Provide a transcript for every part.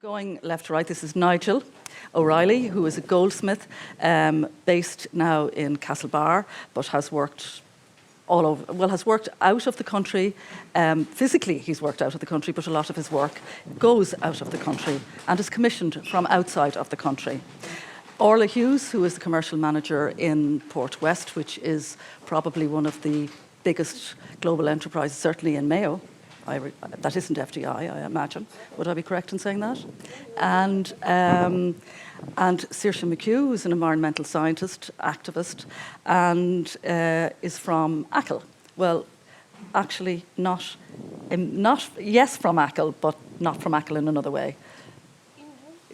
Going left to right, this is Nigel O'Reilly, who is a goldsmith, based now in Castlebar, but has worked all over, well, has worked out of the country. Physically, he's worked out of the country, but a lot of his work goes out of the country and is commissioned from outside of the country. Orla Hughes, who is the commercial manager in Portwest, which is probably one of the biggest global enterprises, certainly in Mayo. That isn't FDI, I imagine. Would I be correct in saying that? And Saoirse McHugh, who's an environmental scientist, activist, and is from Achill. Well, actually, yes, from Achill, but not from Achill in another way.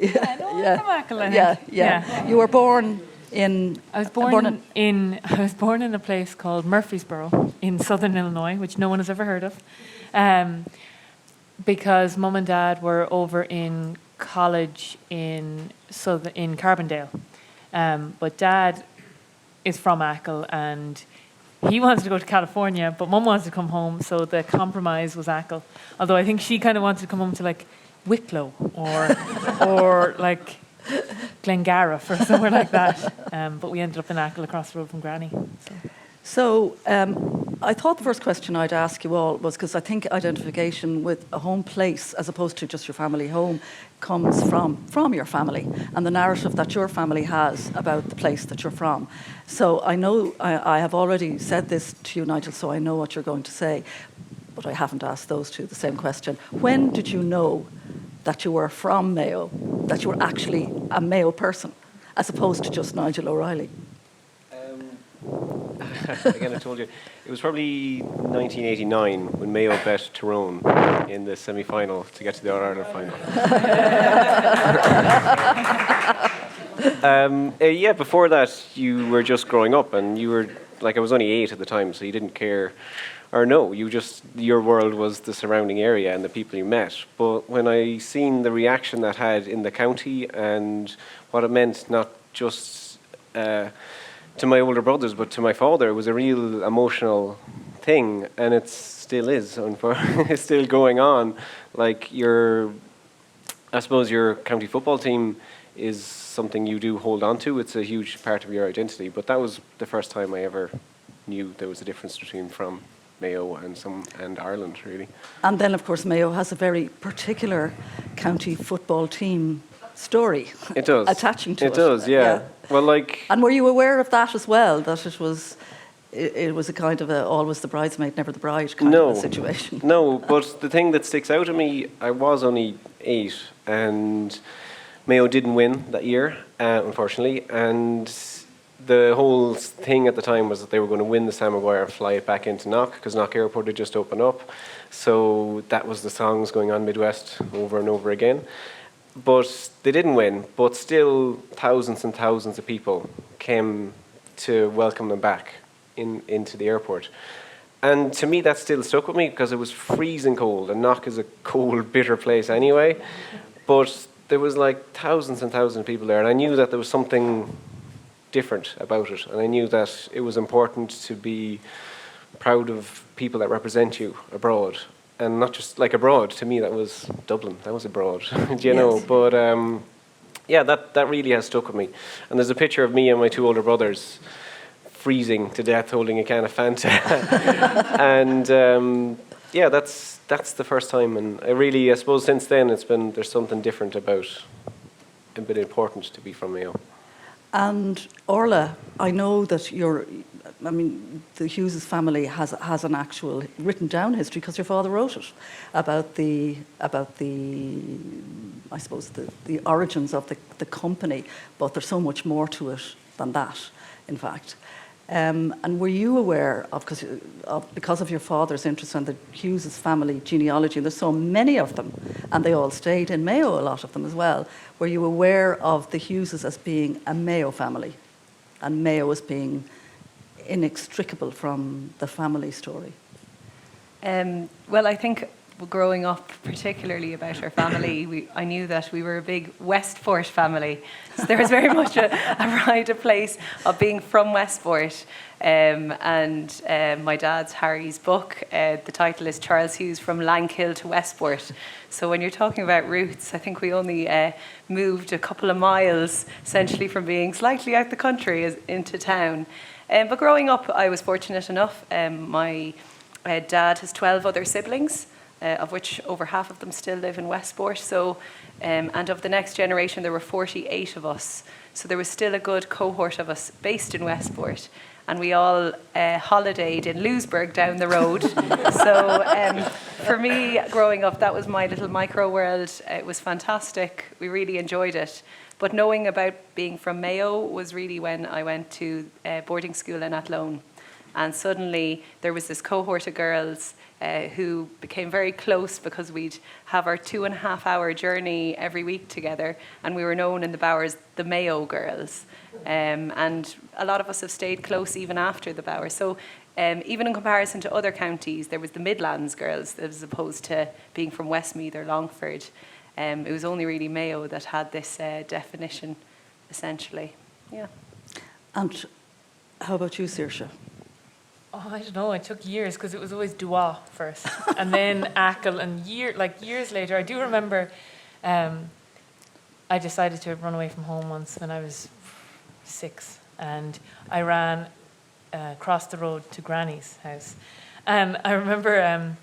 Yeah, no, Yeah. from Achill, I think. Yeah. You were born in... I was born in a place called Murfreesboro in southern Illinois, which no one has ever heard of. Because Mum and Dad were over in college in Carbondale. But Dad is from Achill and he wanted to go to California, but Mum wanted to come home, so the compromise was Achill. Although I think she kind of wanted to come home to like Wicklow or like Glengariff or somewhere like that. But we ended up in Achill across the road from Granny. So I thought the first question I'd ask you all was, because I think identification with a home place as opposed to just your family home comes from your family and the narrative that your family has about the place that you're from. So I know I have already said this to you, Nigel, so I know what you're going to say, but I haven't asked those two the same question. When did you know that you were from Mayo, that you were actually a Mayo person, as opposed to just Nigel O'Reilly? Again, I told you, it was probably 1989 when Mayo bet Tyrone in the semi-final to get to the All-Ireland final. Yeah, before that, you were just growing up, and you were, like, I was only 8 at the time, so you didn't care, or no, your world was the surrounding area and the people you met. But when I seen the reaction that had in the county and what it meant, not just to my older brothers, but to my father, it was a real emotional thing, and it still is. It's still going on. Like I suppose your county football team is something you do hold on to. It's a huge part of your identity. But that was the first time I ever knew there was a difference between from Mayo and Ireland, really. And then, of course, Mayo has a very particular county football team story. It does. Attaching to it. It does, yeah. Well, like. And were you aware of that as well? That it was a kind of always the bridesmaid, never the bride kind of a situation. No, but the thing that sticks out to me, I was only 8, and Mayo didn't win that year, unfortunately, and the whole thing at the time was that they were going to win the Sam Maguire and fly it back into Knock, because Knock Airport had just opened up. So that was the songs going on Midwest over and over again. But they didn't win, but still thousands and thousands of people came to welcome them back into the airport. And to me, that still stuck with me, because it was freezing cold, and Knock is a cold, bitter place anyway. But there was like thousands and thousands of people there, and I knew that there was something different about it, and I knew that it was important to be proud of people that represent you abroad. And not just like abroad, to me that was Dublin, that was abroad, do you know? But yeah, that really has stuck with me. And there's a picture of me and my 2 older brothers freezing to death holding a can of Fanta. And yeah, that's the first time. And I suppose since then there's something different about it, been important to be from Mayo. And Orla, I know that the Hughes family has an actual written down history, because your father wrote it about the I suppose the origins of the company, but there's so much more to it than that, in fact. And were you aware because of your father's interest in the Hughes family genealogy, and there's so many of them, and they all stayed in Mayo, a lot of them as well, were you aware of the Hugheses as being a Mayo family, and Mayo as being inextricable from the family story? Well, I think growing up, particularly about our family, I knew that we were a big Westport family. So there was very much a pride of place of being from Westport. And my dad's Harry's book, the title is Charles Hughes From Langhill to Westport. So when you're talking about roots, I think we only moved a couple of miles, essentially, from being slightly out the country into town. But growing up, I was fortunate enough. My dad has 12 other siblings, of which over half of them still live in Westport. So, and of the next generation, there were 48 of us. So there was still a good cohort of us based in Westport. And we all holidayed in Lewisburg down the road. So for me, growing up, that was my little micro world. It was fantastic. We really enjoyed it. But knowing about being from Mayo was really when I went to boarding school in Athlone. And suddenly there was this cohort of girls who became very close because we'd have our 2.5-hour journey every week together. And we were known in the Bower as the Mayo girls. And a lot of us have stayed close even after the Bower. So even in comparison to other counties, there was the Midlands girls as opposed to being from Westmeath or Longford. It was only really Mayo that had this definition, essentially. Yeah. And how about you, Saoirse? Oh, I don't know. It took years because it was always Dua first, and then Achill, and years later, I do remember. I decided to run away from home once when I was 6, and I ran across the road to Granny's house, and I remember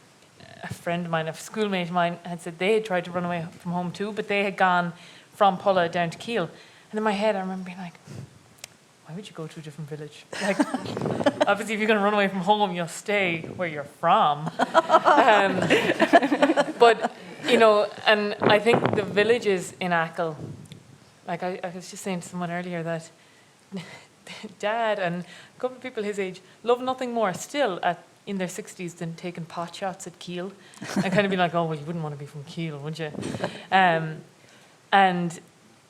a friend of mine, a schoolmate of mine, had said they had tried to run away from home too, but they had gone from Pulla down to Keele, and in my head I remember being like, why would you go to a different village? Like, obviously, if you're going to run away from home, you'll stay where you're from. But, you know, and I think the villages in Achill, like I was just saying to someone earlier that Dad and a couple of people his age love nothing more still in their 60s than taking pot shots at Keele. And kind of being like, oh, well, you wouldn't want to be from Keele, would you? And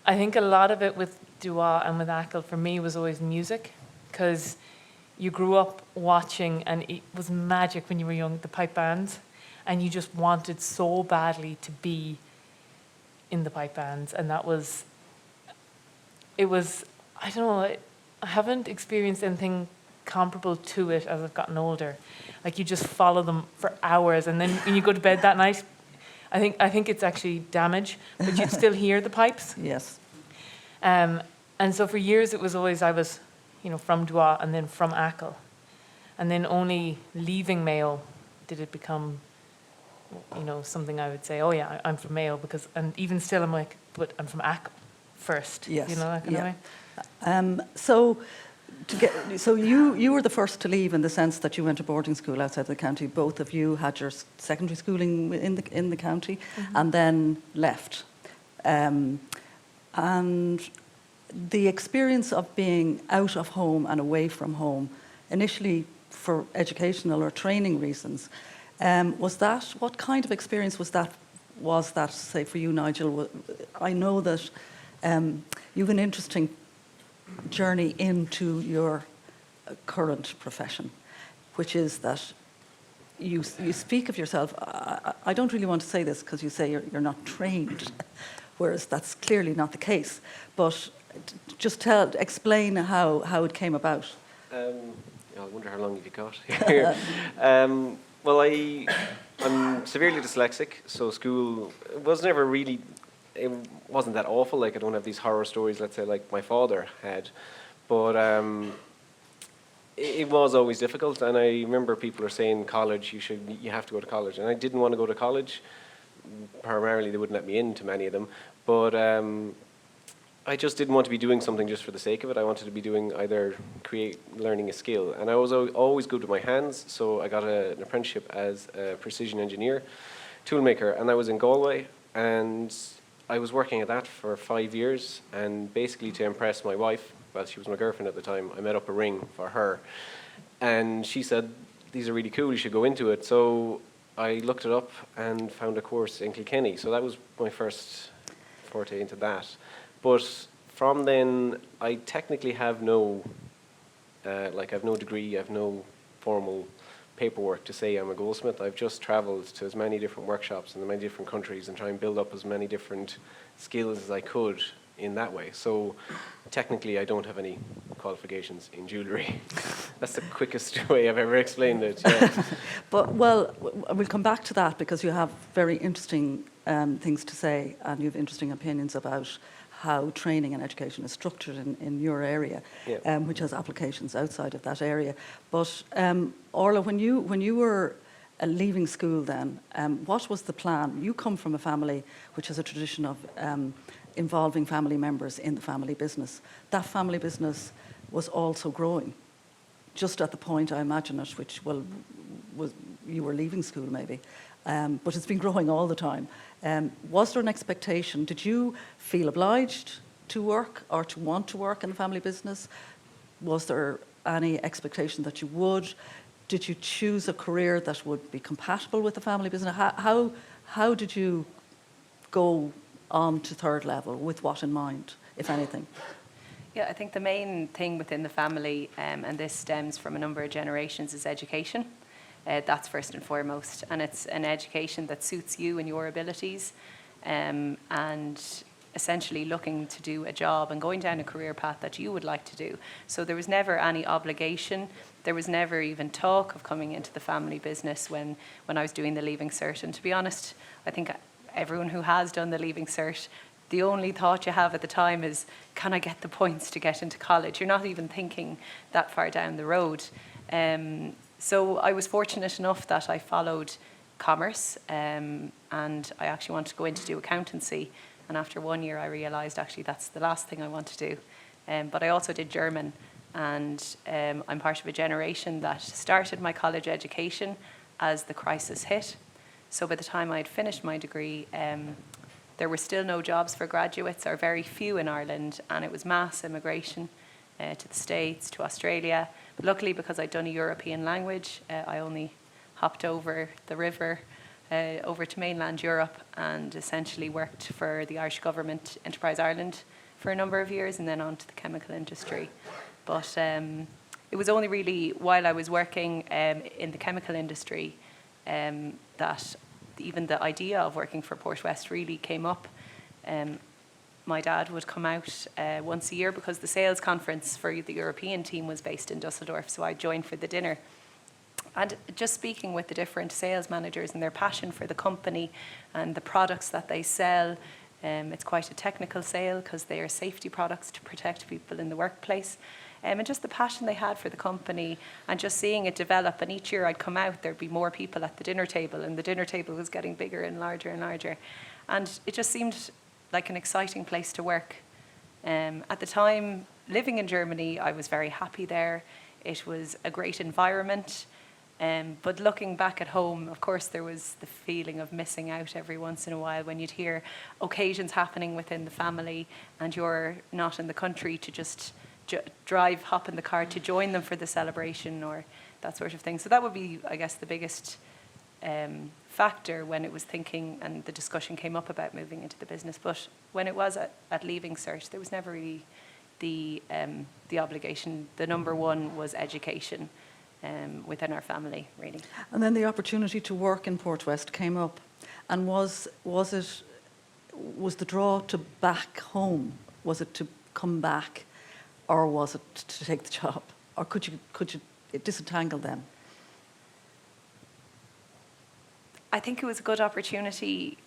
I think a lot of it with Dua and with Achill for me was always music, because you grew up watching, and it was magic when you were young, the pipe bands, and you just wanted so badly to be in the pipe bands, and I don't know, I haven't experienced anything comparable to it as I've gotten older. Like, you just follow them for hours, and then when you go to bed that night, I think it's actually damage, but you'd still hear the pipes. Yes. And so for years it was always I was, you know, from Dua and then from Achill. And then only leaving Mayo did it become, you know, something I would say, oh yeah, I'm from Mayo, because, and even still I'm like, but I'm from Achill first. Yes. You know, that kind of way. So you were the first to leave in the sense that you went to boarding school outside the county. Both of you had your secondary schooling in the county, and then left. And the experience of being out of home and away from home, initially for educational or training reasons, what kind of experience was that, say, for you, Nigel? I know that you have an interesting journey into your current profession, which is that you speak of yourself. I don't really want to say this because you say you're not trained, whereas that's clearly not the case. But just explain how it came about. I wonder how long have you got here. Well, I'm severely dyslexic, so school was never really, it wasn't that awful. Like, I don't have these horror stories, let's say, like my father had. But it was always difficult, and I remember people are saying college, you have to go to college. And I didn't want to go to college. Primarily, they wouldn't let me into many of them. But I just didn't want to be doing something just for the sake of it. I wanted to be doing either learning a skill. And I was always good with my hands, so I got an apprenticeship as a precision engineer, toolmaker, and I was in Galway. And I was working at that for 5 years, and basically to impress my wife, well, she was my girlfriend at the time, I made up a ring for her. And she said, these are really cool, you should go into it. So I looked it up and found a course in Kilkenny. So that was my first forte into that. But from then, I technically have no, I have no degree, I have no formal paperwork to say I'm a goldsmith. I've just travelled to as many different workshops in many different countries and try and build up as many different skills as I could in that way. So technically I don't have any qualifications in jewellery. That's the quickest way I've ever explained it. Yeah. But, well, we'll come back to that because you have very interesting things to say and you have interesting opinions about how training and education is structured in your area, Yeah. which has applications outside of that area. But Orla, when you were leaving school then, what was the plan? You come from a family which has a tradition of involving family members in the family business. That family business was also growing, just at the point, I imagine it, which, well, was you were leaving school maybe, but it's been growing all the time. Was there an expectation? Did you feel obliged to work or to want to work in the family business? Was there any expectation that you would? Did you choose a career that would be compatible with the family business? How did you go on to third level? With what in mind, if anything? Yeah, I think the main thing within the family, and this stems from a number of generations, is education. That's first and foremost. And it's an education that suits you and your abilities, and essentially looking to do a job and going down a career path that you would like to do. So there was never any obligation. There was never even talk of coming into the family business when I was doing the Leaving Cert. And to be honest, I think everyone who has done the Leaving Cert, the only thought you have at the time is, can I get the points to get into college? You're not even thinking that far down the road. So I was fortunate enough that I followed commerce, and I actually wanted to go in to do accountancy. And after 1 year, I realised actually that's the last thing I want to do. But I also did German, and I'm part of a generation that started my college education as the crisis hit. So by the time I'd finished my degree, there were still no jobs for graduates, or very few in Ireland, and it was mass immigration to the States, to Australia. But luckily, because I'd done a European language, I only hopped over the river over to mainland Europe and essentially worked for the Irish government, Enterprise Ireland, for a number of years, and then on to the chemical industry. But it was only really while I was working in the chemical industry that even the idea of working for Portwest really came up. My dad would come out once a year because the sales conference for the European team was based in Dusseldorf, so I joined for the dinner. And just speaking with the different sales managers and their passion for the company and the products that they sell, it's quite a technical sale because they are safety products to protect people in the workplace. And just the passion they had for the company and just seeing it develop. And each year I'd come out, there'd be more people at the dinner table, and the dinner table was getting bigger and larger and larger. And it just seemed like an exciting place to work. At the time, living in Germany, I was very happy there. It was a great environment. But looking back at home, of course, there was the feeling of missing out every once in a while when you'd hear occasions happening within the family and you're not in the country to just hop in the car to join them for the celebration or that sort of thing. So that would be, I guess, the biggest factor when it was thinking and the discussion came up about moving into the business. But when it was at Leaving Cert, there was never really the obligation. The number one was education within our family, really. And then the opportunity to work in Portwest came up. And was the draw to back home? Was it to come back? Or was it to take the job? Or could you disentangle them? I think it was a good opportunity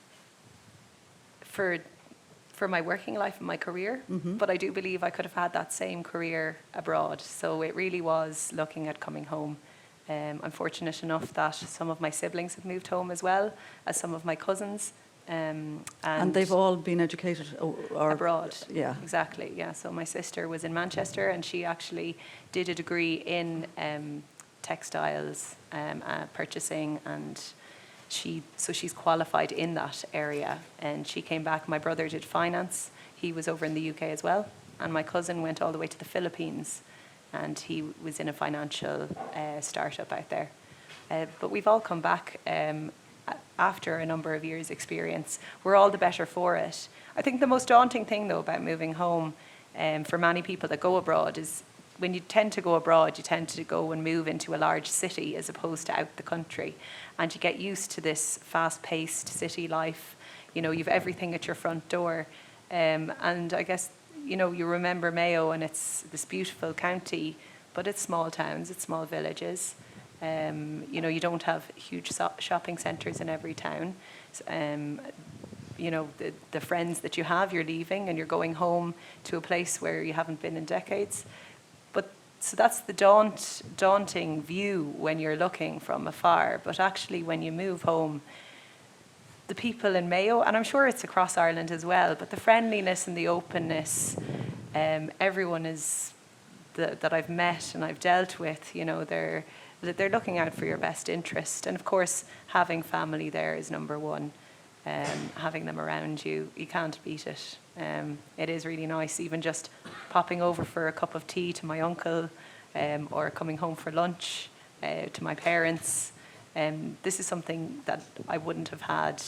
for my working life and my career, but I do believe I could have had that same career abroad. So it really was looking at coming home. I'm fortunate enough that some of my siblings have moved home as well as some of my cousins. And they've all been educated or abroad. Yeah, exactly. Yeah. So my sister was in Manchester, and she actually did a degree in textiles purchasing, and she's qualified in that area. And she came back. My brother did finance. He was over in the UK as well, and my cousin went all the way to the Philippines, and he was in a financial startup out there. But we've all come back. After a number of years' experience, we're all the better for it. I think the most daunting thing, though, about moving home for many people that go abroad is when you tend to go abroad, you tend to go and move into a large city as opposed to out the country. And you get used to this fast-paced city life. You know, you've everything at your front door. And I guess, you know, you remember Mayo and it's this beautiful county, but it's small towns, it's small villages. You know, you don't have huge shopping centres in every town. You know, the friends that you have, you're leaving and you're going home to a place where you haven't been in decades. So that's the daunting view when you're looking from afar. But actually, when you move home, the people in Mayo, and I'm sure it's across Ireland as well, but the friendliness and the openness, everyone is that I've met and I've dealt with, you know, they're looking out for your best interest. And of course, having family there is number one. Having them around you, you can't beat it. It is really nice, even just popping over for a cup of tea to my uncle, or coming home for lunch to my parents. This is something that I wouldn't have had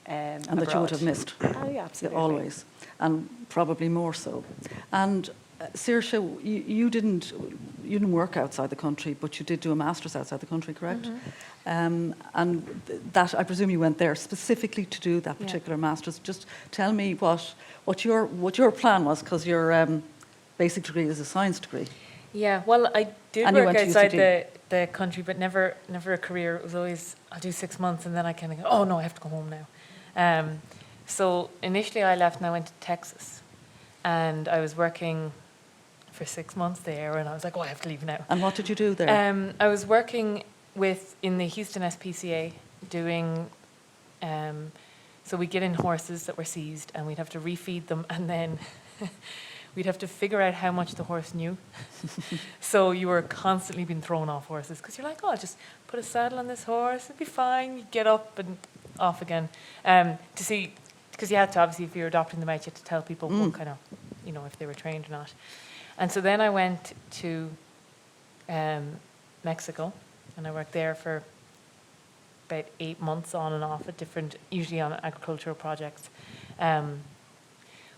And abroad. that you would have missed. Oh, yeah, absolutely. Always. And probably more so. And Saoirse, you didn't work outside the country, but you did do a master's outside the country, correct? And that, I presume you went there specifically to do that particular master's. Just tell me what your plan was, because your basic degree is a science degree. Yeah, well, I did And you work went to outside UCD. the country, but never a career. It was always, I'll do 6 months and then I kind of go, oh no, I have to go home now. So initially I left and I went to Texas, and I was working for 6 months there, and I was like, oh, I have to leave now. And what did you do there? I was working in the Houston SPCA doing, so we'd get in horses that were seized and we'd have to refeed them, and then we'd have to figure out how much the horse knew. So you were constantly being thrown off horses because you're like, oh, I'll just put a saddle on this horse, it'll be fine. You get up and off again to see, because you had to, obviously, if you're adopting them out, you had to tell people what kind of, you know, if they were trained or not. And so then I went to Mexico, and I worked there for about 8 months on and off at different, usually on agricultural projects.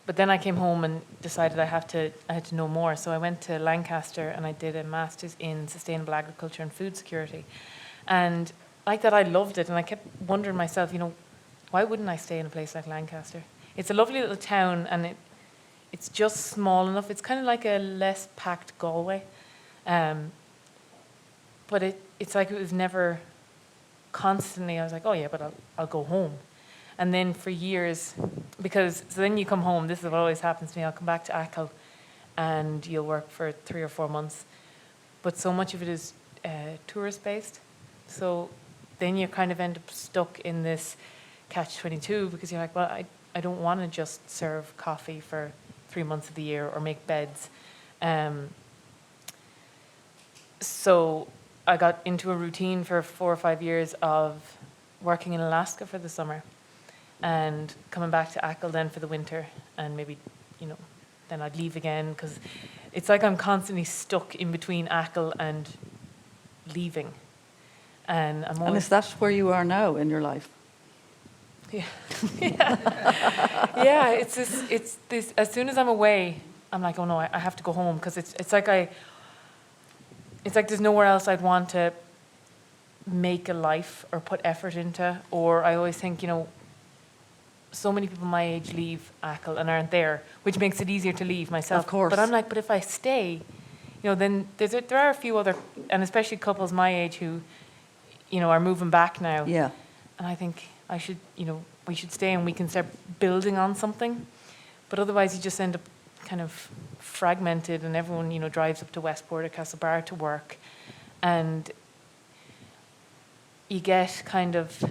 But then I came home and decided I had to know more. So I went to Lancaster and I did a master's in sustainable agriculture and food security. And like that, I loved it. And I kept wondering myself, you know, why wouldn't I stay in a place like Lancaster? It's a lovely little town, and it's just small enough. It's kind of like a less packed Galway. But it's like it was never constantly, I was like, oh yeah, but I'll go home. And then for years, so then you come home, this is what always happens to me, I'll come back to Achill and you'll work for 3 or 4 months. But so much of it is tourist-based. So then you kind of end up stuck in this catch-22, because you're like, well, I don't want to just serve coffee for 3 months of the year or make beds. So I got into a routine for 4 or 5 years of working in Alaska for the summer and coming back to Achill then for the winter, and maybe, you know, then I'd leave again, because it's like I'm constantly stuck in between Achill and leaving. And I'm always... And is that where you are now in your life? Yeah. Yeah, it's this, as soon as I'm away, I'm like, oh no, I have to go home, because it's like there's nowhere else I'd want to make a life or put effort into. Or I always think, you know, so many people my age leave Achill and aren't there, which makes it easier to leave myself. Of course. But I'm like, but if I stay, you know, then there are a few other, and especially couples my age who, you know, are moving back now. Yeah. And I think I should, you know, we should stay and we can start building on something. But otherwise you just end up kind of fragmented, and everyone, you know, drives up to Westport or Castlebar to work. And you get kind of...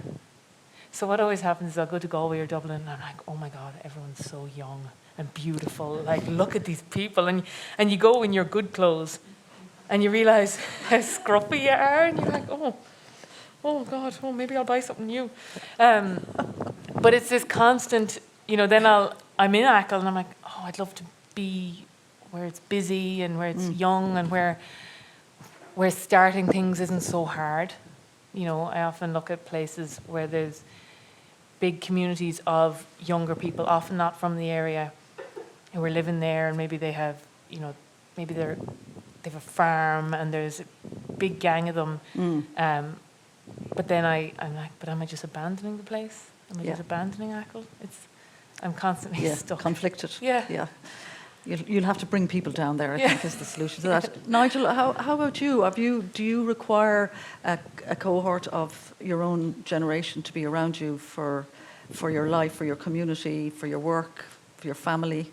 So what always happens is I'll go to Galway or Dublin and I'm like, oh my God, everyone's so young and beautiful. Like, look at these people. And you go in your good clothes and you realise how scruffy you are. And you're like, oh God, maybe I'll buy something new. But it's this constant, you know, then I'm in Achill and I'm like, oh, I'd love to be where it's busy and where it's young and where starting things isn't so hard. You know, I often look at places where there's big communities of younger people, often not from the area, who are living there, and maybe they have, you know, maybe they're they have a farm and there's a big gang of them. But then I'm like, but am I just abandoning the place? Am I just abandoning Achill? I'm constantly stuck. Conflicted. Yeah. You'll have to bring people down there, I think, is the solution to that. Nigel, how about you? Do you require a cohort of your own generation to be around you for your life, for your community, for your work, for your family?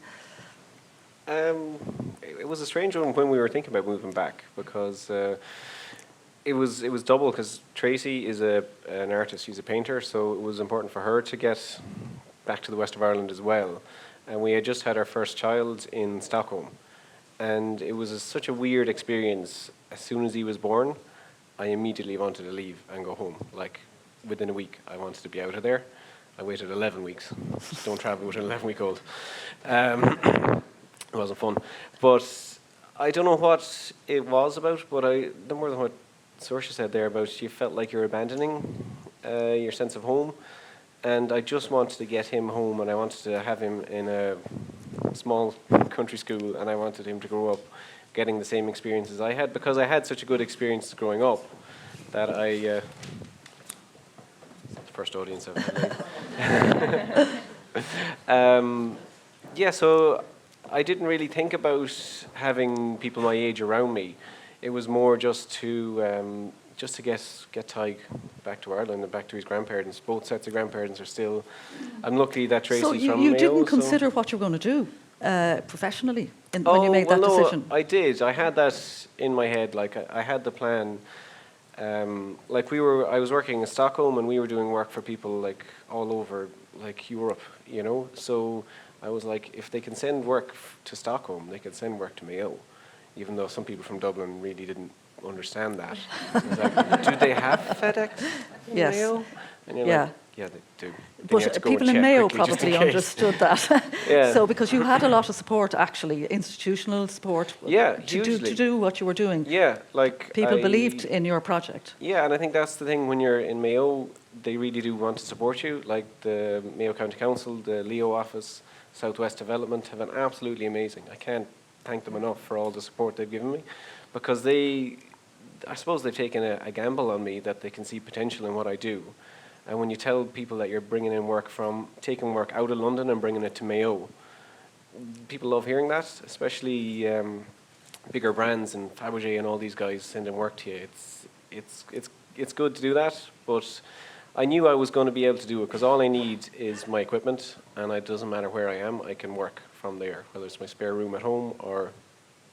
It was a strange one when we were thinking about moving back, because it was double, because Tracy is an artist, she's a painter, so it was important for her to get back to the west of Ireland as well. And we had just had our first child in Stockholm. And it was such a weird experience. As soon as he was born, I immediately wanted to leave and go home. Like, within a week, I wanted to be out of there. I waited 11 weeks. Don't travel with an 11-week-old. It wasn't fun. But I don't know what it was about, but no more than what Saoirse said there about you felt like you're abandoning your sense of home. And I just wanted to get him home, and I wanted to have him in a small country school, and I wanted him to grow up getting the same experiences I had, because I had such a good experience growing up that the first audience I've had. So I didn't really think about having people my age around me. It was more just to get Tig back to Ireland and back to his grandparents. Both sets of grandparents are still. I'm lucky that Tracy's So from you Mayo. didn't consider what you were going to do professionally when you made that decision? No, I did. I had that in my head. Like I had the plan. I was working in Stockholm, and we were doing work for people like all over, like Europe, you know. So I was like, if they can send work to Stockholm, they can send work to Mayo, even though some people from Dublin really didn't understand that. It's like, do they have FedEx in Yes. Mayo? And you're like, yeah, they do. Then you have to But go people and in check Mayo quickly just in probably case. understood that. Yeah. So because you had a lot of support, actually, institutional support, Yeah, to hugely. do what you were doing. Yeah, like People believed in your project. Yeah, and I think that's the thing when you're in Mayo, they really do want to support you. Like the Mayo County Council, the Leo office, Southwest Development have been absolutely amazing. I can't thank them enough for all the support they've given me, because I suppose they've taken a gamble on me that they can see potential in what I do. And when you tell people that you're bringing in work taking work out of London and bringing it to Mayo, people love hearing that, especially bigger brands and Fabergé and all these guys sending work to you. It's good to do that, but I knew I was going to be able to do it, because all I need is my equipment, and it doesn't matter where I am, I can work from there, whether it's my spare room at home or.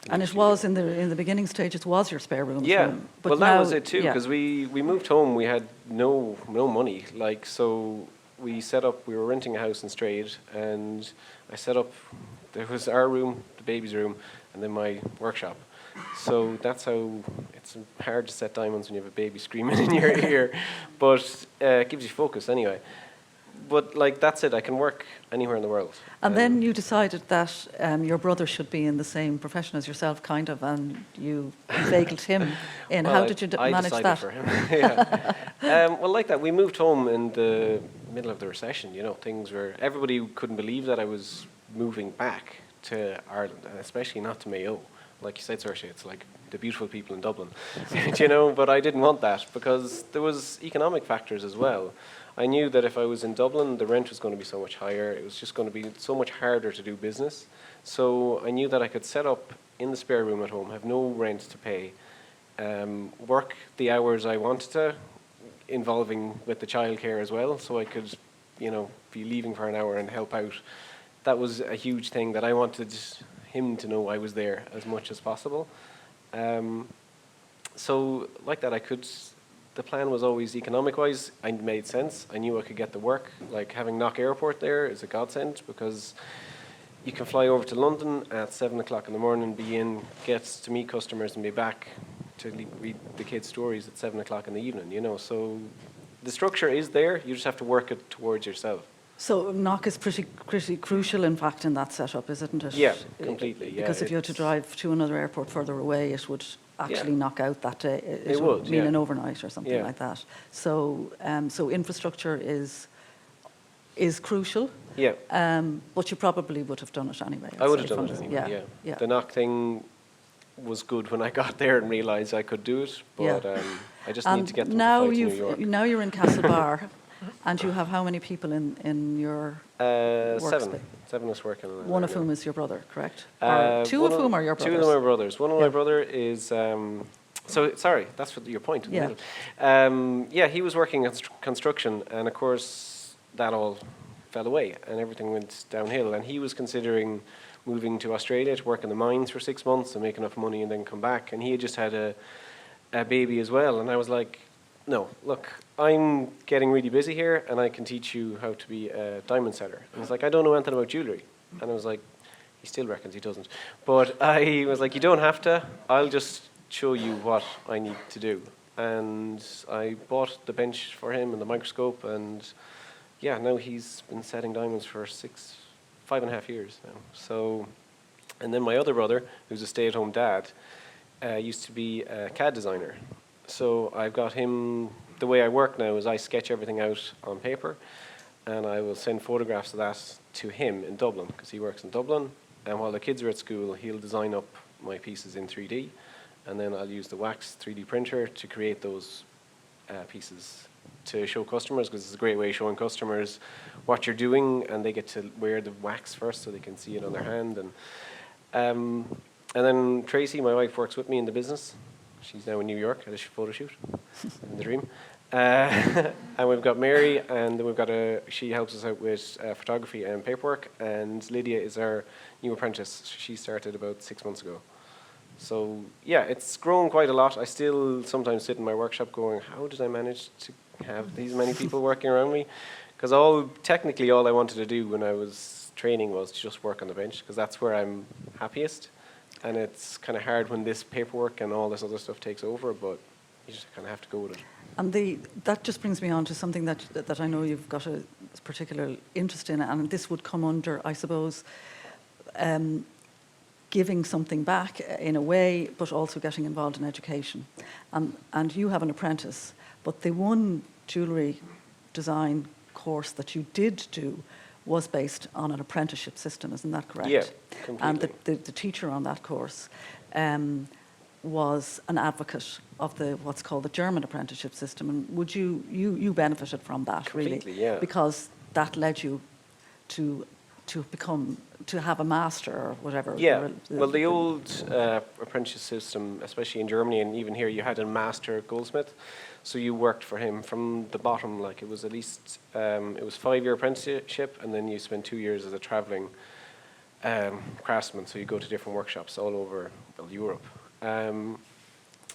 And it was in the beginning stages was your spare room. Yeah, But well, now, that was it too, because we moved home. We had no money, so we set up. We were renting a house in Strayed, and I set up. There was our room, the baby's room, and then my workshop. So that's how it's hard to set diamonds when you have a baby screaming in your ear, but it gives you focus anyway. But that's it. I can work anywhere in the world. And then you decided that your brother should be in the same profession as yourself, kind of, and you inveigled him in. Well, How did you I manage decided that? for him. Well, like that, we moved home in the middle of the recession. You know, everybody couldn't believe that I was moving back to Ireland, and especially not to Mayo. Like you said, Saoirse, it's like the beautiful people in Dublin, you know. But I didn't want that, because there was economic factors as well. I knew that if I was in Dublin, the rent was going to be so much higher. It was just going to be so much harder to do business. So I knew that I could set up in the spare room at home, have no rent to pay, work the hours I wanted to, involving with the childcare as well, so I could, be leaving for an hour and help out. That was a huge thing that I wanted him to know I was there as much as possible. So like that, the plan was always economic-wise. It made sense. I knew I could get the work. Like having Knock Airport there is a godsend, because you can fly over to London at 7 o'clock in the morning, get to meet customers and be back to read the kids' stories at 7 o'clock in the evening, So the structure is there. You just have to work it towards yourself. So Knock is pretty crucial, in fact, in that setup, isn't it? Yeah, completely. Yeah, because if you had to drive to another airport further away, it would actually knock out that day. It would mean an overnight or something like that. So, so infrastructure is crucial. Yeah. But you probably would have done it anyway. I would have done it anyway. Yeah. The Knock thing, was good when I got there and realised I could do it. But I just need to get them now to fly to New York. now you're in Castlebar, and you have how many people in your workspace? Seven is working on it. One right of now. whom is your brother, correct? Or two of whom are your brothers? Two of them are brothers. One of Yeah. my brother is. Sorry, that's what your point. In Yeah. the middle. Yeah, he was working in construction, and of course that all fell away, and everything went downhill. And he was considering moving to Australia to work in the mines for 6 months and make enough money and then come back. And he had just had a baby as well. And I was like, no, look, I'm getting really busy here, and I can teach you how to be a diamond setter. And he's like, I don't know anything about jewellery. And I was like, he still reckons he doesn't. But I was like, you don't have to. I'll just show you what I need to do. And I bought the bench for him and the microscope, and yeah, now he's been setting diamonds for 5.5 years now. So, and then my other brother, who's a stay-at-home dad, used to be a CAD designer. So I've got him. The way I work now is I sketch everything out on paper, and I will send photographs of that to him in Dublin, because he works in Dublin. And while the kids are at school, he'll design up my pieces in 3D, and then I'll use the wax 3D printer to create those pieces to show customers, because it's a great way of showing customers what you're doing, and they get to wear the wax first so they can see it on their hand. And then Tracy, my wife, works with me in the business. She's now in New York at a photo shoot, in the dream. And we've got Mary, and then we've got she helps us out with photography and paperwork, and Lydia is our new apprentice. She started about 6 months ago. So yeah, it's grown quite a lot. I still sometimes sit in my workshop going, how did I manage to have these many people working around me? Because technically all I wanted to do when I was training was to just work on the bench, because that's where I'm happiest. And it's kind of hard when this paperwork and all this other stuff takes over, but you just kind of have to go with it. And that just brings me on to something that I know you've got a particular interest in, and this would come under, I suppose, giving something back in a way, but also getting involved in education. And you have an apprentice, but the one jewellery design course that you did do was based on an apprenticeship system, isn't that correct? Yeah, completely. And the teacher on that course was an advocate of what's called the German apprenticeship system. And would you benefited from that, Completely, really? yeah. Because that led you to have a master or whatever. Yeah, well, the old apprenticeship system, especially in Germany and even here, you had a master Goldsmith. So you worked for him from the bottom, like it was at least, it was 5-year apprenticeship, and then you spent 2 years as a traveling craftsman. So you go to different workshops all over Europe.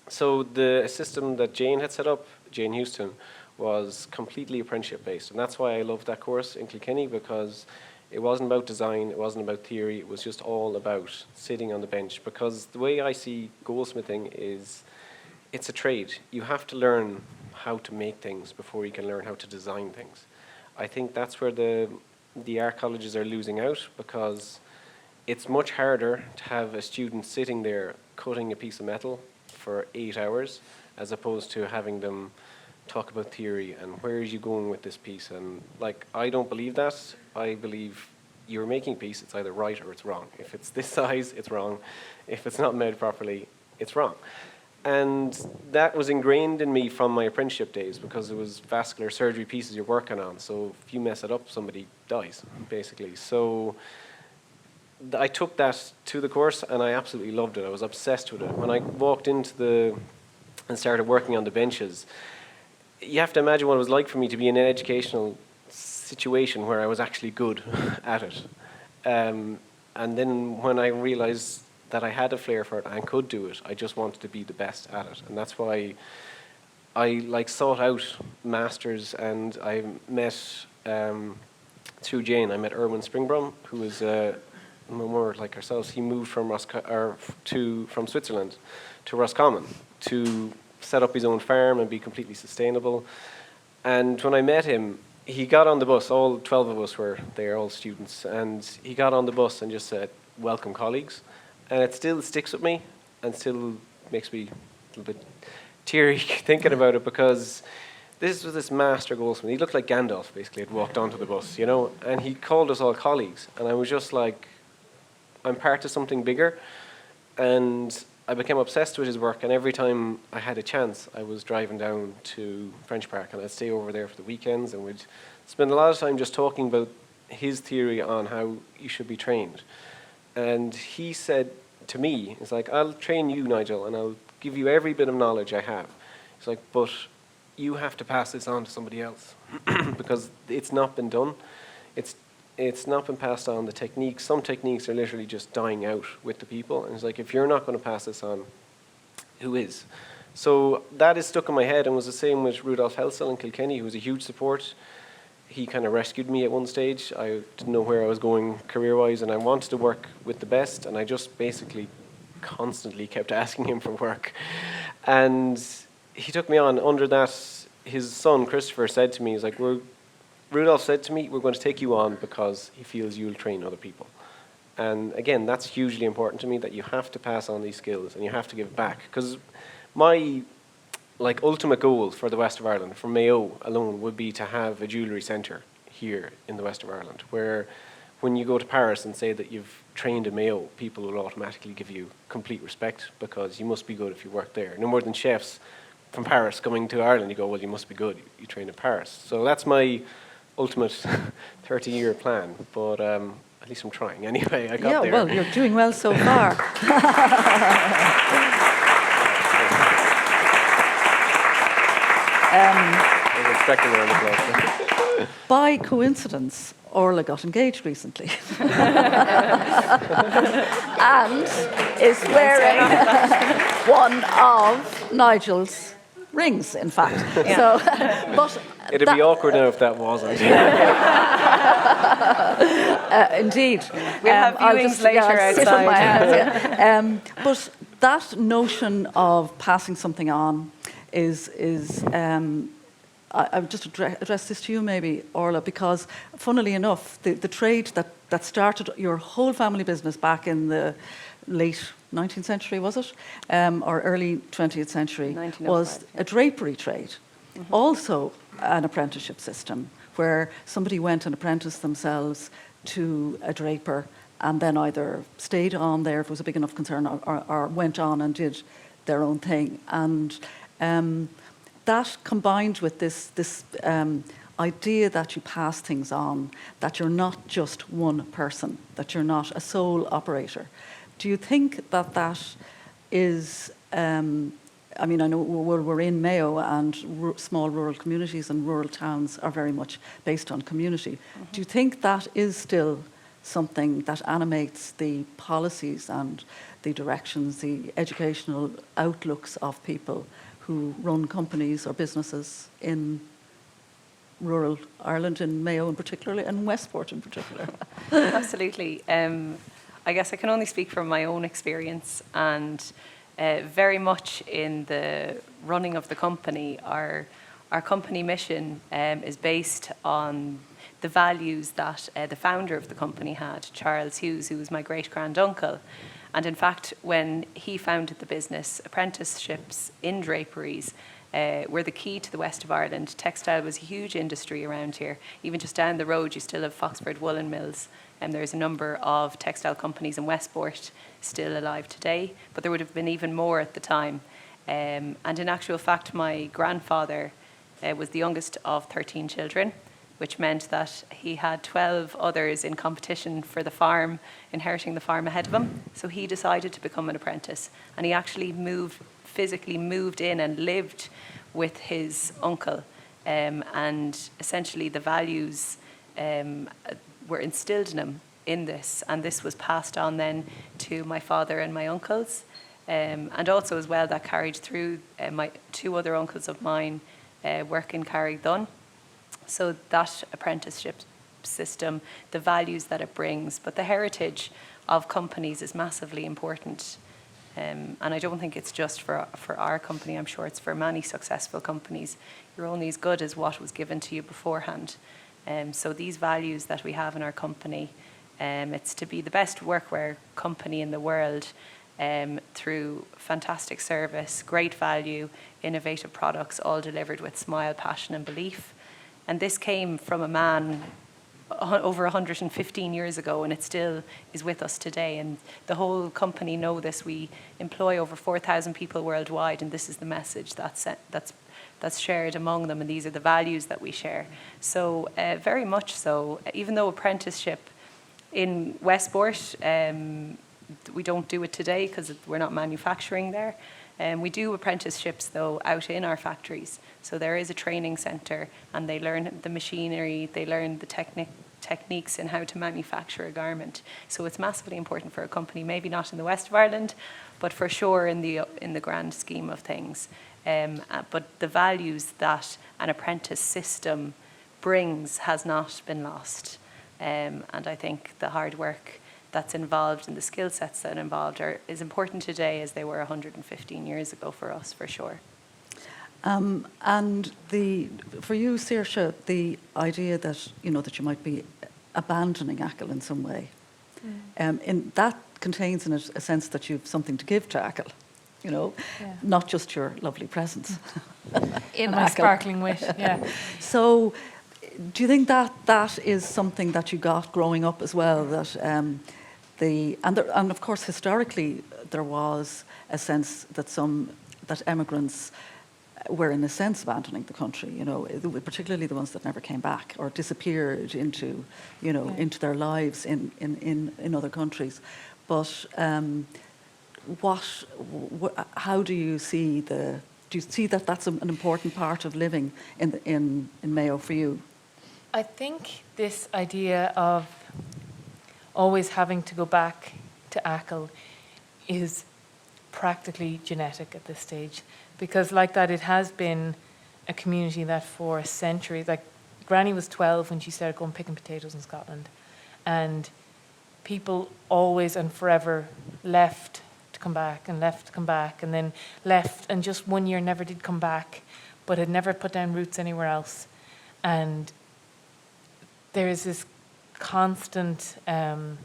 So the system that Jane had set up, Jane Houston, was completely apprenticeship based. And that's why I loved that course in Kilkenny, because it wasn't about design, it wasn't about theory, it was just all about sitting on the bench. Because the way I see goldsmithing is, it's a trade. You have to learn how to make things before you can learn how to design things. I think that's where the art colleges are losing out, because it's much harder to have a student sitting there cutting a piece of metal for 8 hours, as opposed to having them talk about theory and where are you going with this piece. And like, I don't believe that. I believe you're making a piece, it's either right or it's wrong. If it's this size, it's wrong. If it's not made properly, it's wrong. And that was ingrained in me from my apprenticeship days, because it was vascular surgery pieces you're working on. So if you mess it up, somebody dies, basically. So I took that to the course, and I absolutely loved it. I was obsessed with it. When I walked into and started working on the benches, you have to imagine what it was like for me to be in an educational situation where I was actually good at it. And then when I realized that I had a flair for it and could do it, I just wanted to be the best at it. And that's why I sought out masters, and I met, through Jane, I met Erwin Springbrom, who is more like ourselves. He moved from Switzerland to Roscommon to set up his own farm and be completely sustainable. And when I met him, he got on the bus, all 12 of us were there, all students, and he got on the bus and just said, "Welcome, colleagues." And it still sticks with me and still makes me a little bit teary thinking about it, because this was this master goldsmith. He looked like Gandalf, basically, had walked onto the bus, you know, and he called us all colleagues. And I was just like, I'm part of something bigger. And I became obsessed with his work, and every time I had a chance, I was driving down to French Park, and I'd stay over there for the weekends, and we'd spend a lot of time just talking about his theory on how you should be trained. And he said to me, it's like, I'll train you, Nigel, and I'll give you every bit of knowledge I have. It's like, but you have to pass this on to somebody else because it's not been done. It's not been passed on. The techniques, some techniques are literally just dying out with the people. And it's like, if you're not going to pass this on, who is? So that is stuck in my head, and was the same with Rudolph Helsel in Kilkenny, who was a huge support. He kind of rescued me at one stage. I didn't know where I was going career-wise, and I wanted to work with the best, and I just basically constantly kept asking him for work. And he took me on. Under that, his son, Christopher, said to me, he's like, Rudolph said to me, we're going to take you on because he feels you'll train other people. And again, that's hugely important to me, that you have to pass on these skills and you have to give back. Because my ultimate goal for the West of Ireland, for Mayo alone, would be to have a jewellery centre here in the West of Ireland, where when you go to Paris and say that you've trained in Mayo, people will automatically give you complete respect because you must be good if you work there. No more than chefs from Paris coming to Ireland, you go, well, you must be good, you train in Paris. So that's my ultimate 30-year plan, but at least I'm trying anyway. I got there. Yeah, well, you're doing well so far. I was expecting around the clock. By coincidence, Orla got engaged recently. And is wearing one of Nigel's rings, in fact. Yeah. So, but It'd be awkward now if that wasn't. indeed. We'll have I'll viewings just, later I'll sit on my outside. hands, yeah. But that notion of passing something on is I would just address this to you maybe, Orla, because funnily enough, the trade that started your whole family business back in the late 19th century, was it? Or early 20th century, was a drapery trade. Mm-hmm. Also an apprenticeship system where somebody went and apprenticed themselves to a draper and then either stayed on there if it was a big enough concern or went on and did their own thing. And that combined with this idea that you pass things on, that you're not just one person, that you're not a sole operator. Do you think that is, I mean, I know we're in Mayo and small rural communities and rural towns are very much based on community. Mm-hmm. Do you think that is still something that animates the policies and the directions, the educational outlooks of people who run companies or businesses in rural Ireland, in Mayo in particular, and Westport in particular? Absolutely. I guess I can only speak from my own experience, and very much in the running of the company, our company mission is based on the values that the founder of the company had, Charles Hughes, who was my great-granduncle. And in fact, when he founded the business, apprenticeships in draperies were the key to the west of Ireland. Textile was a huge industry around here. Even just down the road, you still have Foxford Woolen Mills, and there's a number of textile companies in Westport still alive today, but there would have been even more at the time. And in actual fact, my grandfather was the youngest of 13 children, which meant that he had 12 others in competition for the farm, inheriting the farm ahead of him. So he decided to become an apprentice, and he actually physically moved in and lived with his uncle, and essentially the values were instilled in him in this, and this was passed on then to my father and my uncles, and also as well that carried through my two other uncles of mine work in Carrickdon. So that apprenticeship system, the values that it brings, but the heritage of companies is massively important. And I don't think it's just for our company. I'm sure it's for many successful companies. You're only as good as what was given to you beforehand. So these values that we have in our company, it's to be the best workwear company in the world through fantastic service, great value, innovative products, all delivered with smile, passion and belief. And this came from a man over 115 years ago, and it still is with us today. And the whole company know this. We employ over 4,000 people worldwide, and this is the message that's shared among them, and these are the values that we share. So very much so, even though apprenticeship in Westport, we don't do it today because we're not manufacturing there. We do apprenticeships, though, out in our factories. So there is a training centre, and they learn the machinery, they learn the techniques in how to manufacture a garment. So it's massively important for a company, maybe not in the west of Ireland, but for sure in the grand scheme of things. But the values that an apprentice system brings has not been lost. And I think the hard work that's involved and the skill sets that are involved is important today as they were 115 years ago for us, for sure. And for you, Saoirse, the idea that that you might be abandoning Achill in some way, in that contains in it a sense that you've something to give to Achill, not just your lovely presence in my Achill. sparkling wit, yeah. So, do you think that is something that you got growing up as well? That and of course historically there was a sense that emigrants were in a sense abandoning the country, particularly the ones that never came back or disappeared into their lives in other countries. But how do you see do you see that that's an important part of living in Mayo for you? I think this idea of always having to go back to Achill is practically genetic at this stage, because like that, it has been a community that for centuries, like Granny was 12 when she started going picking potatoes in Scotland, and people always and forever left to come back and left to come back and then left, and just one year never did come back, but had never put down roots anywhere else. And there is this constant, I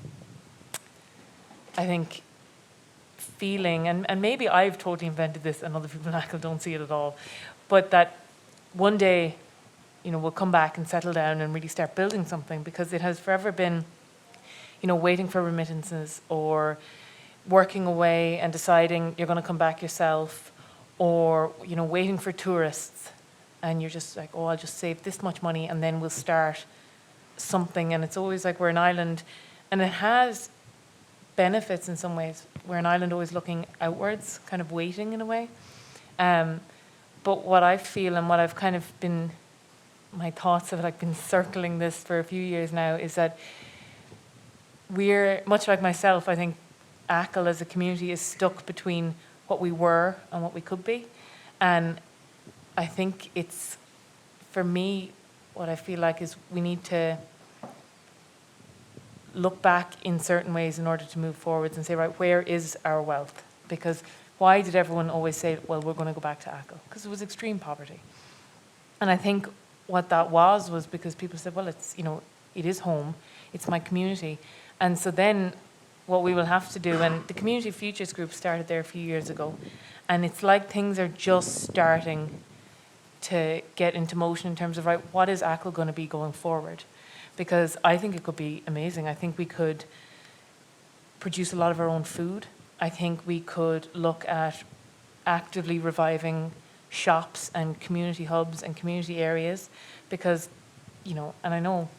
think, feeling, and maybe I've totally invented this and other people in Achill don't see it at all, but that one day, we'll come back and settle down and really start building something, because it has forever been, waiting for remittances or working away and deciding you're going to come back yourself, or, waiting for tourists, and you're just like, I'll just save this much money and then we'll start something. And it's always like we're an island, and it has benefits in some ways. We're an island always looking outwards, kind of waiting in a way. But what I feel and what I've kind of been, my thoughts have been circling this for a few years now, is that we're, much like myself, I think Achill as a community is stuck between what we were and what we could be. And I think it's, for me, what I feel like is we need to look back in certain ways in order to move forwards and say, right, where is our wealth? Because why did everyone always say, well, we're going to go back to Achill? Because it was extreme poverty. And I think what that was because people said, well, it's, it is home, it's my community. And so then what we will have to do, and the Community Futures Group started there a few years ago, and it's like things are just starting to get into motion in terms of, right, what is Achill going to be going forward? Because I think it could be amazing. I think we could produce a lot of our own food. I think we could look at actively reviving shops and community hubs and community areas, because, and I know,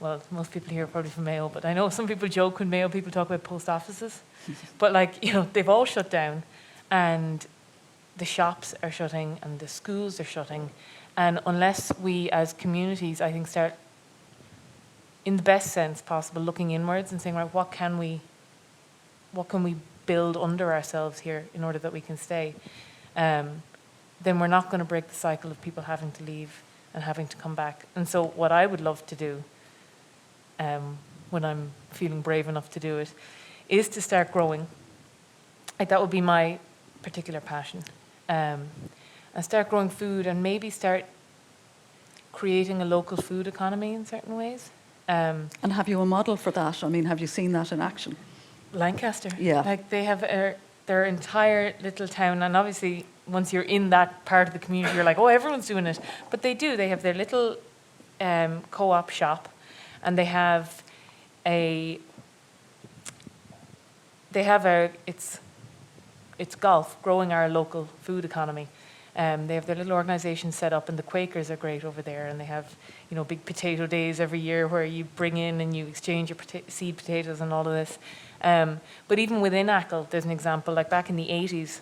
well, most people here are probably from Mayo, but I know some people joke when Mayo people talk about post offices, but they've all shut down, and the shops are shutting and the schools are shutting. And unless we as communities, I think, start, in the best sense possible, looking inwards and saying, right, what can we build under ourselves here in order that we can stay, then we're not going to break the cycle of people having to leave and having to come back. And so what I would love to do, when I'm feeling brave enough to do it, is to start growing. That would be my particular passion. And start growing food, and maybe start creating a local food economy in certain ways. And have you a model for that? I mean, have you seen that in action? Lancaster. Yeah. They have their entire little town, and obviously once you're in that part of the community, you're like, oh, everyone's doing it. But they do. They have their little co-op shop, and they have it's golf, growing our local food economy. They have their little organisation set up, and the Quakers are great over there, and they have, you know, big potato days every year where you bring in and you exchange your seed potatoes and all of this. But even within Achill, there's an example, like back in the 80s,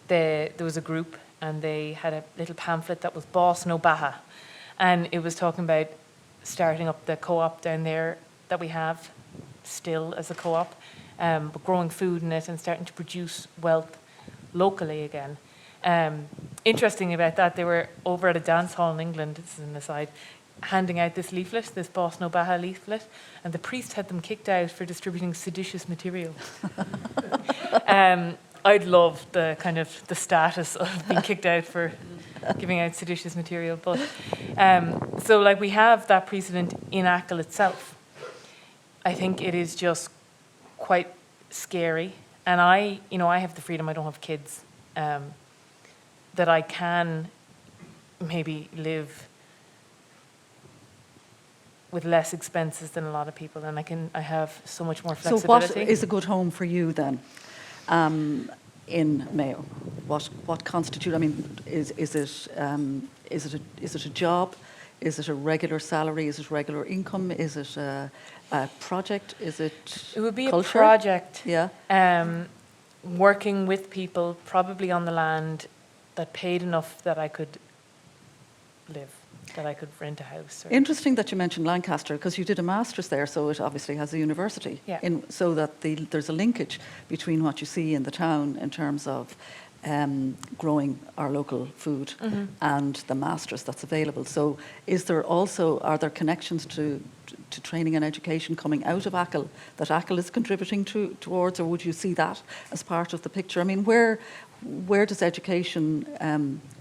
there was a group, and they had a little pamphlet that was Boss No Baha, and it was talking about starting up the co-op down there that we have still as a co-op, but growing food in it and starting to produce wealth locally again. Interesting about that, they were over at a dance hall in England, this is an aside, handing out this leaflet, this Boss No Baha leaflet, and the priest had them kicked out for distributing seditious material. I'd love the kind of the status of being kicked out for giving out seditious material, but so like we have that precedent in Achill itself. I think it is just quite scary, and I have the freedom, I don't have kids, that I can maybe live with less expenses than a lot of people, and I have so much more flexibility. So what is a good home for you then in Mayo? What constitutes? I mean, is it a job? Is it a regular salary? Is it regular income? Is it a project? Is it? It would be culture? a project. Yeah. Working with people, probably on the land, that paid enough that I could live, that I could rent a house. Interesting that you mentioned Lancaster, because you did a master's there, so it obviously has a university. Yeah. So that there's a linkage between what you see in the town in terms of growing our local food and the master's that's available. So are there connections to training and education coming out of Achill that Achill is contributing towards, or would you see that as part of the picture? I mean, where does education,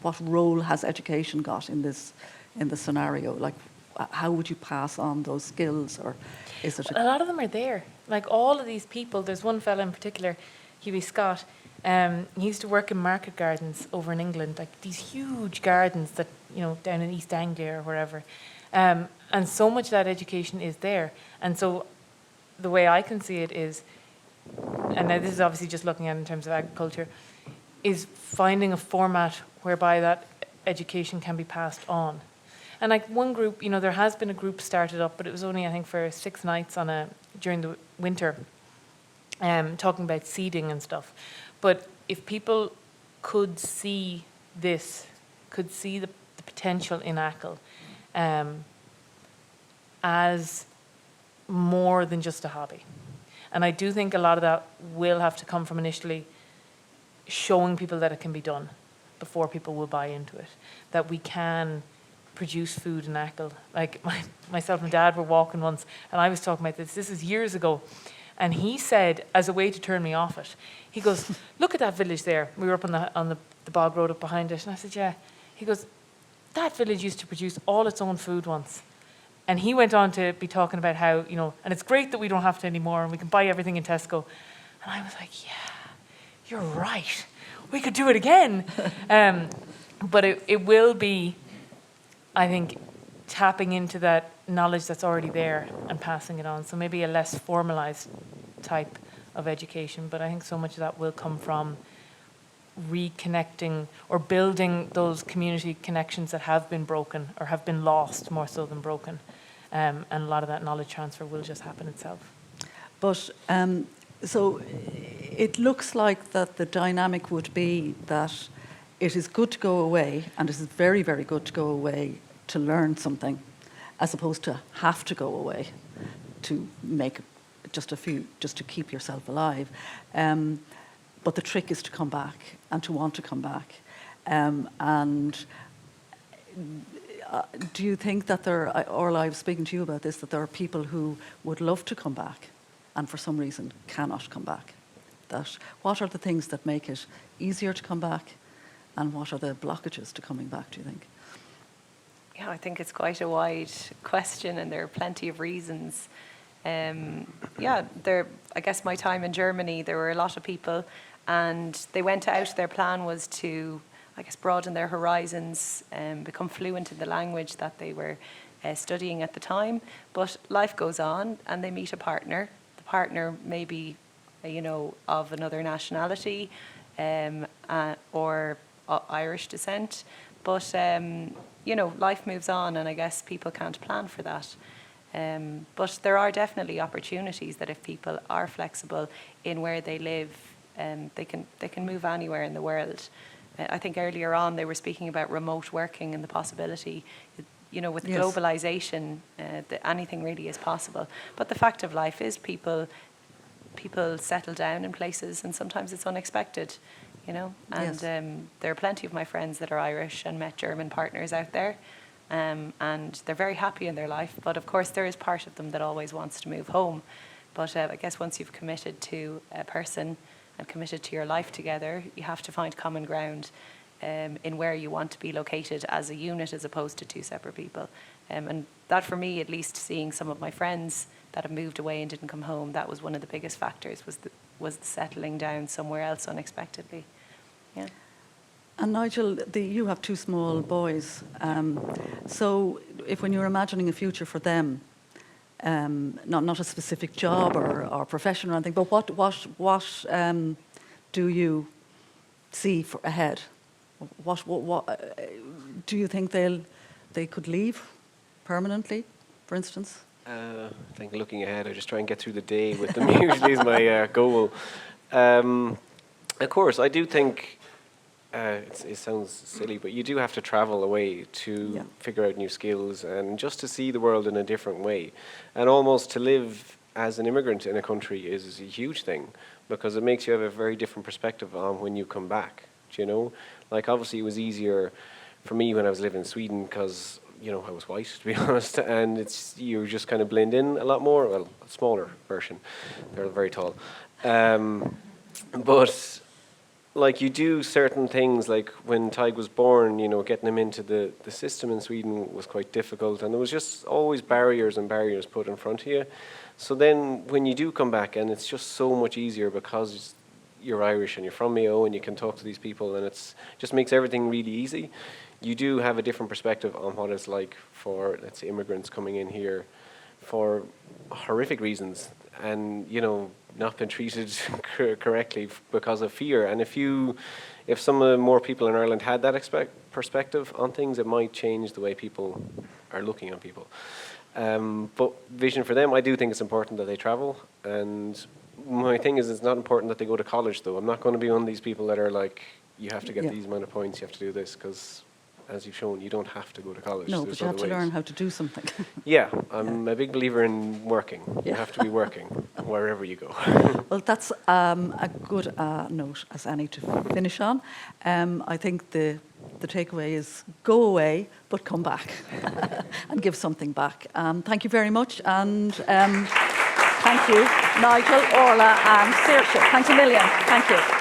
what role has education got in this scenario? Like, how would you pass on those skills, or is it? A lot of them are there. Like all of these people, there's one fella in particular, Hughie Scott. He used to work in market gardens over in England, like these huge gardens that, down in East Anglia or wherever. And so much of that education is there. And so the way I can see it is, and now this is obviously just looking at it in terms of agriculture, is finding a format whereby that education can be passed on. And like one group, there has been a group started up, but it was only, I think, for 6 nights during the winter, talking about seeding and stuff. But if people could see this, could see the potential in Achill as more than just a hobby. And I do think a lot of that will have to come from initially showing people that it can be done before people will buy into it, that we can produce food in Achill. Like myself and Dad were walking once, and I was talking about this is years ago, and he said, as a way to turn me off it, he goes, look at that village there. We were up on the bog road up behind it, and I said, yeah. He goes, that village used to produce all its own food once. And he went on to be talking about how, and it's great that we don't have to anymore, and we can buy everything in Tesco. And I was like, yeah, you're right. We could do it again. But it will be, I think, tapping into that knowledge that's already there and passing it on. So maybe a less formalized type of education. But I think so much of that will come from reconnecting or building those community connections that have been broken or have been lost more so than broken. And a lot of that knowledge transfer will just happen itself. But so it looks like that the dynamic would be that it is good to go away, and it is very, very good to go away to learn something, as opposed to have to go away to make just to keep yourself alive. But the trick is to come back and to want to come back. Do you think that Orla, I was speaking to you about this, that there are people who would love to come back and for some reason cannot come back? What are the things that make it easier to come back, and what are the blockages to coming back, do you think? Yeah, I think it's quite a wide question, and there are plenty of reasons. I guess my time in Germany, there were a lot of people, and they went out, their plan was to, I guess, broaden their horizons and become fluent in the language that they were studying at the time. But life goes on, and they meet a partner. The partner may be, of another nationality or Irish descent. But, life moves on, and I guess people can't plan for that. But there are definitely opportunities that if people are flexible in where they live, they can move anywhere in the world. I think earlier on they were speaking about remote working and the possibility, with Yes. globalization, that anything really is possible. But the fact of life is people settle down in places, and sometimes it's unexpected, And Yes. there are plenty of my friends that are Irish and met German partners out there. And they're very happy in their life. But of course, there is part of them that always wants to move home. But I guess once you've committed to a person and committed to your life together, you have to find common ground in where you want to be located as a unit as opposed to two separate people. And that, for me, at least, seeing some of my friends that have moved away and didn't come home, that was one of the biggest factors, was the settling down somewhere else unexpectedly. Yeah. And Nigel, you have two small boys. So when you're imagining a future for them, not a specific job or profession or anything, but what do you see ahead? What do you think they could leave permanently, for instance? I think looking ahead, I just try and get through the day with them. Usually is my goal. Of course, I do think it sounds silly, but you do have to travel away to figure out new skills and just to see the world in a different way. And almost to live as an immigrant in a country is a huge thing, because it makes you have a very different perspective on when you come back. Do you know? Like, obviously, it was easier for me when I was living in Sweden because, I was white, to be honest, and you just kind of blend in a lot more. Well, a smaller version. They're very tall. But like, you do certain things, like when Tig was born, getting him into the system in Sweden was quite difficult, and there was just always barriers put in front of you. So then when you do come back, and it's just so much easier because you're Irish and you're from Mayo and you can talk to these people, and it's just makes everything really easy. You do have a different perspective on what it's like for, let's say, immigrants coming in here for horrific reasons, and not been treated correctly because of fear. And if some more people in Ireland had that perspective on things, it might change the way people are looking at people. But vision for them, I do think it's important that they travel. And my thing is, it's not important that they go to college, though. I'm not going to be one of these people that are like, you have to get these amount of points, you have to do this, because as you've shown, you don't have to go to college. No, There's but you have other to ways. learn how to do something. Yeah, I'm a big believer in working. You have to be working wherever you go. Well, that's a good note as any to finish on. I think the takeaway is go away, but come back and give something back. Thank you very much, and thank you, Nigel, Orla, and Saoirse. Thanks a million. Thank you.